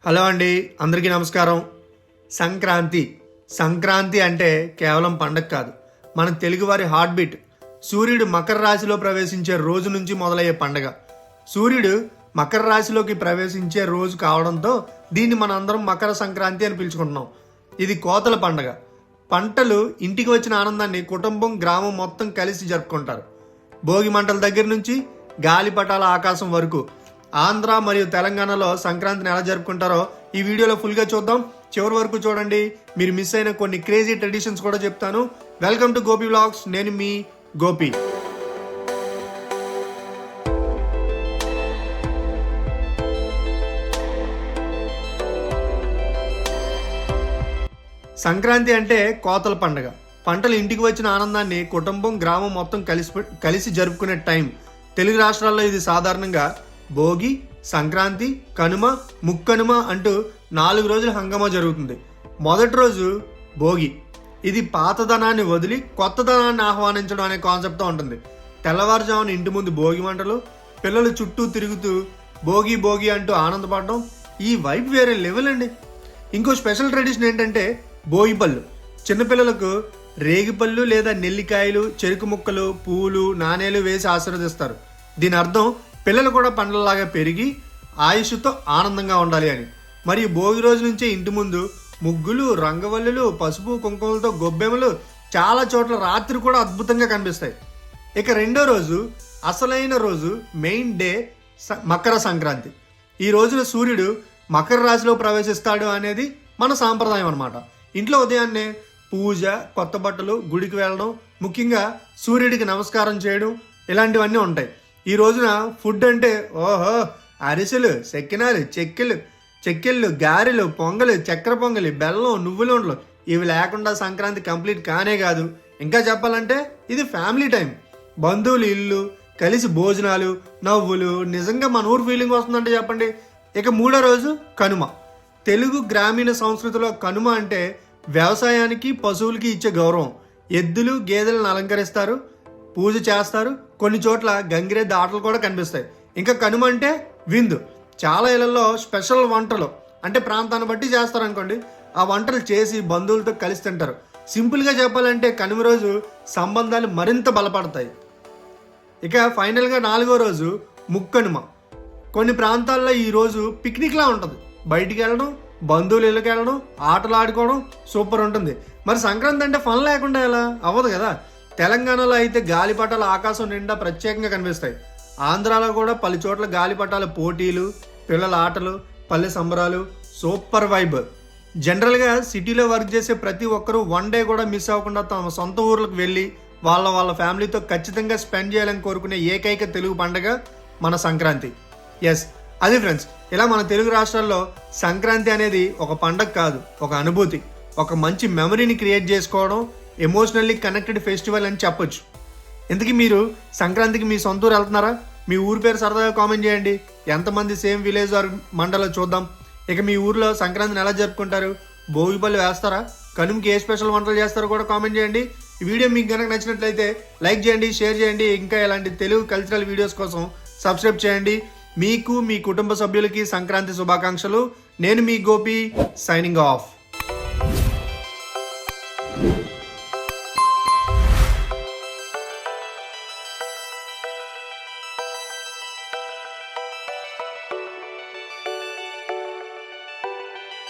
Hello అండి, అందరికీ నమస్కారం. సంక్రాంతి అంటే కేవలం పండగ కాదు, మన తెలుగువారి హార్ట్ బీట్. సూర్యుడు మకర రాశిలో ప్రవేశించే రోజు నుంచి మొదలయ్యే పండగ. సూర్యుడు మకర రాశిలోకి ప్రవేశించే రోజు కావడంతో దీన్ని మన అందరం మకర సంక్రాంతి అని పిలుచుకుంటున్నాం. ఇది కోతల పండగ. పంటలు ఇంటికి వచ్చిన ఆనందాన్ని కుటుంబం, గ్రామం మొత్తం కలిసి జరుపుకుంటారు. భోగి మంటల దగ్గర నుంచి గాలిపటాల ఆకాశం వరకు ఆంధ్ర మరియు తెలంగాణలో సంక్రాంతిని ఎలా జరుపుకుంటారో ఈ వీడియోలో ఫుల్గా చూద్దాం. చివరి వరకు చూడండి. మీరు మిస్ అయిన కొన్ని క్రేజీ ట్రెడిషన్స్ కూడా చెప్తాను. Welcome to Gopi vlogs. నేను మీ గోపి. సంక్రాంతి అంటే కోతల పండుగ. పంటలు ఇంటికి వచ్చిన ఆనందాన్ని కుటుంబం, గ్రామం మొత్తం కలిసి జరుపుకునే టైం. తెలుగు రాష్ట్రాల్లో ఇది సాధారణంగా భోగి, సంక్రాంతి, కనుమ, ముక్కనుమ అంటూ 4 రోజుల హంగామా జరుగుతుంది. మొదటి రోజు భోగి. ఇది పాతదనాన్ని వదిలి కొత్తదనాన్ని ఆహ్వానించడం అనే కాన్సెప్ట్తో ఉంటుంది. తెల్లవారుజామున ఇంటి ముందు భోగి మంటలు, పిల్లలు చుట్టూ తిరుగుతూ భోగి భోగి అంటూ ఆనందపడడం, ఈ వైబ్ వేరే లెవెల్ అండి. ఇంకో స్పెషల్ ట్రెడిషన్ ఏంటంటే భోగి పళ్ళు. చిన్నపిల్లలకు రేగిపళ్ళు లేదా నెల్లికాయలు, చెరుకు ముక్కలు, పూలు, నాణేలు వేసి ఆశీర్వదిస్తారు. దీని అర్థం పిల్లలు కూడా పండ్లలాగా పెరిగి ఆయుష్తో ఆనందంగా ఉండాలి అని. మరియు భోగి రోజు నుంచే ఇంటి ముందు ముగ్గులు, రంగవల్లులు, పసుపు కుంకుమలతో గొబ్బెమ్మలు చాలా చోట్ల రాత్రి కూడా అద్భుతంగా కనిపిస్తాయి. ఇక రెండో రోజు, అసలైన రోజు, మెయిన్ డే మకర సంక్రాంతి. ఈ రోజున సూర్యుడు మకర రాశిలో ప్రవేశిస్తాడు అనేది మన సాంప్రదాయం అన్నమాట. ఇంట్లో ఉదయాన్నే పూజ, కొత్త బట్టలు, గుడికి వెళ్ళడం, ముఖ్యంగా సూర్యుడికి నమస్కారం చేయడం ఇలాంటివన్నీ ఉంటాయి. ఈ రోజున ఫుడ్ అంటే అరిసెలు, సెక్కినాలు, చెక్కెళ్ళు, గారెలు, పొంగలు, చక్కెర పొంగలి, బెల్లం, నువ్వుల ఉండలు ఇవి లేకుండా సంక్రాంతి కంప్లీట్ కానే కాదు. ఇంకా చెప్పాలంటే ఇది ఫ్యామిలీ టైం. బంధువులు ఇల్లు కలిసి భోజనాలు, నవ్వులు, నిజంగా మన ఊరు ఫీలింగ్ వస్తుందంటే చెప్పండి. ఇక మూడో రోజు కనుమ. తెలుగు గ్రామీణ సంస్కృతిలో కనుమ అంటే వ్యవసాయానికి, పశువులకి ఇచ్చే గౌరవం. ఎద్దులు, గేదెలను అలంకరిస్తారు, పూజ చేస్తారు. కొన్ని చోట్ల గంగిరెద్దు ఆటలు కూడా కనిపిస్తాయి. ఇంకా కనుమ అంటే విందు. చాలా ఇళ్లలో స్పెషల్ వంటలు అంటే ప్రాంతాన్ని బట్టి చేస్తారనుకోండి. ఆ వంటలు చేసి బంధువులతో కలిసి తింటారు. సింపుల్గా చెప్పాలంటే కనుమ రోజు సంబంధాలు మరింత బలపడతాయి. ఇక ఫైనల్గా 4వ రోజు ముక్కనుమ. కొన్ని ప్రాంతాల్లో ఈ రోజు పిక్నిక్లా ఉంటుంది. బయటికి వెళ్ళడం, బంధువులు ఇళ్ళకి వెళ్ళడం, ఆటలు ఆడుకోవడం సూపర్ ఉంటుంది. మరి సంక్రాంతి అంటే ఫన్ లేకుండా ఎలా అవ్వదు కదా. తెలంగాణలో అయితే గాలిపటాలు ఆకాశం నిండా ప్రత్యేకంగా కనిపిస్తాయి. ఆంధ్రాలో కూడా పలు చోట్ల గాలిపటాల పోటీలు, పిల్లల ఆటలు, పల్లె సంబరాలు, సూపర్ వైబ్. జనరల్గా సిటీలో వర్క్ చేసే ప్రతి ఒక్కరూ 1 డే కూడా మిస్ అవ్వకుండా తమ సొంత ఊర్లకు వెళ్ళి వాళ్ళ ఫ్యామిలీతో ఖచ్చితంగా స్పెండ్ చేయాలని కోరుకునే ఏకైక తెలుగు పండుగ మన సంక్రాంతి. ఎస్, అది ఫ్రెండ్స్. ఇలా మన తెలుగు రాష్ట్రాల్లో సంక్రాంతి అనేది ఒక పండగ కాదు, ఒక అనుభూతి, ఒక మంచి మెమరీని క్రియేట్ చేసుకోవడం, ఎమోషనల్లీ కనెక్టెడ్ ఫెస్టివల్ అని చెప్పొచ్చు. ఇంతకీ మీరు సంక్రాంతికి మీ సొంత ఊరు వెళ్తున్నారా? మీ ఊరి పేరు సరదాగా కామెంట్ చేయండి. ఎంతమంది సేమ్ విలేజ్ ఆర్ మండలో చూద్దాం. ఇక మీ ఊర్లో సంక్రాంతిని ఎలా జరుపుకుంటారు? భోగి పళ్ళు వేస్తారా? కనుమకి ఏ స్పెషల్ వంటలు చేస్తారో కూడా కామెంట్ చేయండి. ఈ వీడియో మీకు కనుక నచ్చినట్లయితే లైక్ చేయండి, షేర్ చేయండి. ఇంకా ఇలాంటి తెలుగు కల్చరల్ వీడియోస్ కోసం సబ్స్క్రైబ్ చేయండి. మీకు, మీ కుటుంబ సభ్యులకి సంక్రాంతి శుభాకాంక్షలు. నేను మీ గోపి, సైనింగ్ ఆఫ్.